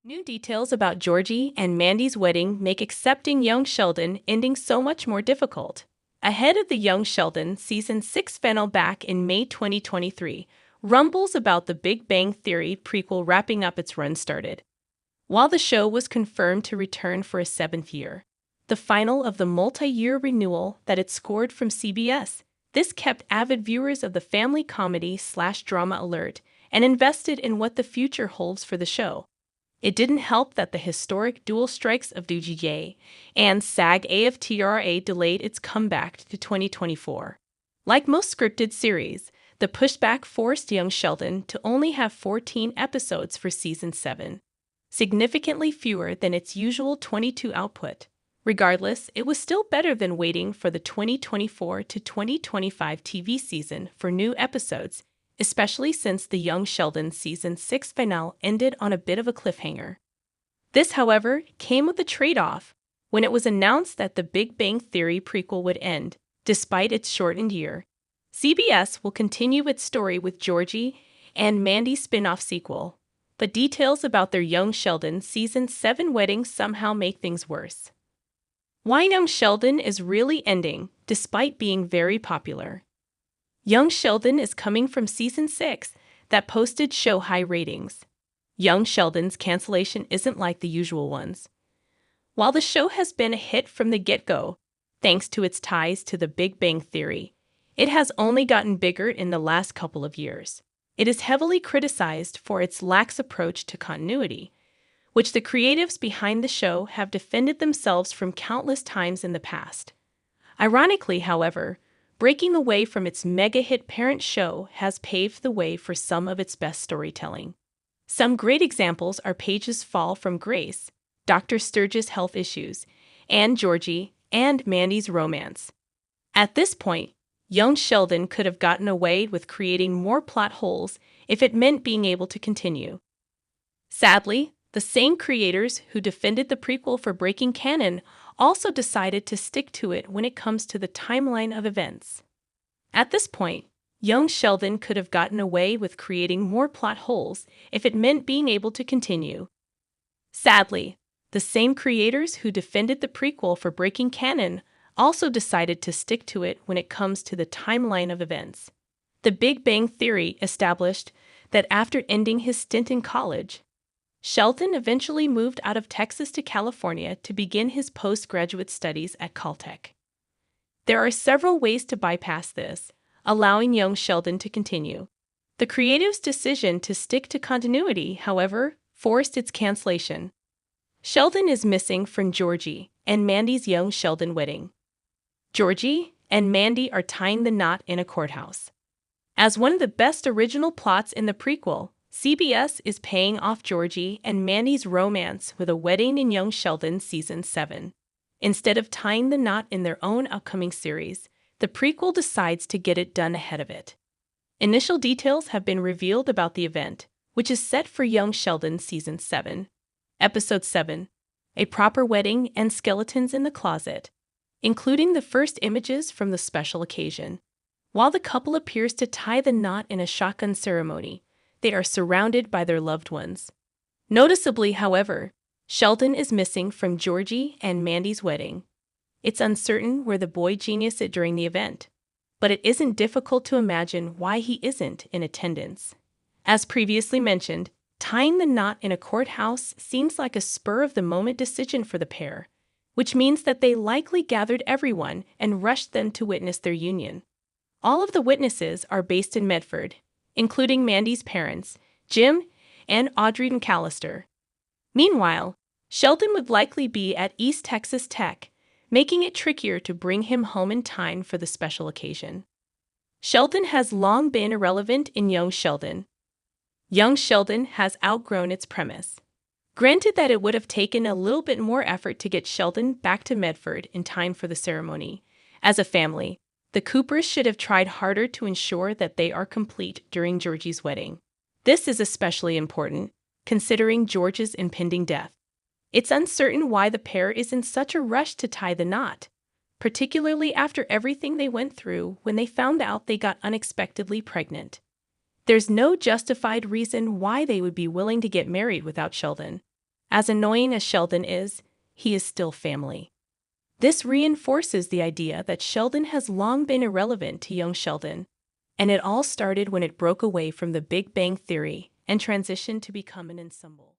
New details about Georgie and Mandy's wedding make accepting young Sheldon ending so much more difficult. Ahead of the Young Sheldon Season 6 finale back in May 2023, rumbles about the Big Bang Theory prequel wrapping up its run started. While the show was confirmed to return for a seventh year, the final of the multi-year renewal that it scored from CBS, this kept avid viewers of the family comedy/drama alert and invested in what the future holds for the show. It didn't help that the historic dual strikes of Georgie and SAG-AFTRA delayed its comeback to 2024. Like most scripted series, the pushback forced Young Sheldon to only have 14 episodes for Season 7, significantly fewer than its usual 22 output. Regardless, it was still better than waiting for the 2024 to 2025 TV season for new episodes, especially since the Young Sheldon Season 6 finale ended on a bit of a cliffhanger. This, however, came with a trade-off when it was announced that the Big Bang Theory prequel would end, despite its shortened year. CBS will continue its story with Georgie and Mandy's spin-off sequel, but details about their Young Sheldon Season 7 wedding somehow make things worse. Why Young Sheldon is really ending, despite being very popular. Young Sheldon is coming from Season 6 that posted show-high ratings. Young Sheldon's cancellation isn't like the usual ones. While the show has been a hit from the get-go, thanks to its ties to the Big Bang Theory, it has only gotten bigger in the last couple of years. It is heavily criticized for its lax approach to continuity, which the creatives behind the show have defended themselves from countless times in the past. Ironically, however, breaking away from its mega-hit parent show has paved the way for some of its best storytelling. Some great examples are Paige's fall from grace, Dr. Sturge's health issues, and Georgie and Mandy's romance. At this point, Young Sheldon could have gotten away with creating more plot holes if it meant being able to continue. Sadly, the same creators who defended the prequel for breaking canon also decided to stick to it when it comes to the timeline of events. At this point, Young Sheldon could have gotten away with creating more plot holes if it meant being able to continue. Sadly, the same creators who defended the prequel for breaking canon also decided to stick to it when it comes to the timeline of events. The Big Bang Theory established that after ending his stint in college, Sheldon eventually moved out of Texas to California to begin his postgraduate studies at Caltech. There are several ways to bypass this, allowing Young Sheldon to continue. The creative's decision to stick to continuity, however, forced its cancellation. Sheldon is missing from Georgie and Mandy's Young Sheldon wedding. Georgie and Mandy are tying the knot in a courthouse. As one of the best original plots in the prequel, CBS is paying off Georgie and Mandy's romance with a wedding in Young Sheldon Season 7. Instead of tying the knot in their own upcoming series, the prequel decides to get it done ahead of it. Initial details have been revealed about the event, which is set for Young Sheldon Season 7. Episode 7, A Proper Wedding and Skeletons in the Closet, including the first images from the special occasion. While the couple appears to tie the knot in a shotgun ceremony, they are surrounded by their loved ones. Noticeably, however, Sheldon is missing from Georgie and Mandy's wedding. It's uncertain where the boy genius is during the event, but it isn't difficult to imagine why he isn't in attendance. As previously mentioned, tying the knot in a courthouse seems like a spur-of-the-moment decision for the pair, which means that they likely gathered everyone and rushed them to witness their union. All of the witnesses are based in Medford, including Mandy's parents, Jim and Audrey McAllister. Meanwhile, Sheldon would likely be at East Texas Tech, making it trickier to bring him home in time for the special occasion. Sheldon has long been irrelevant in Young Sheldon. Young Sheldon has outgrown its premise. Granted that it would have taken a little bit more effort to get Sheldon back to Medford in time for the ceremony. As a family, the Coopers should have tried harder to ensure that they are complete during Georgie's wedding. This is especially important, considering George's impending death. It's uncertain why the pair is in such a rush to tie the knot, particularly after everything they went through when they found out they got unexpectedly pregnant. There's no justified reason why they would be willing to get married without Sheldon. As annoying as Sheldon is, he is still family. This reinforces the idea that Sheldon has long been irrelevant to young Sheldon, and it all started when it broke away from the Big Bang Theory and transitioned to become an ensemble.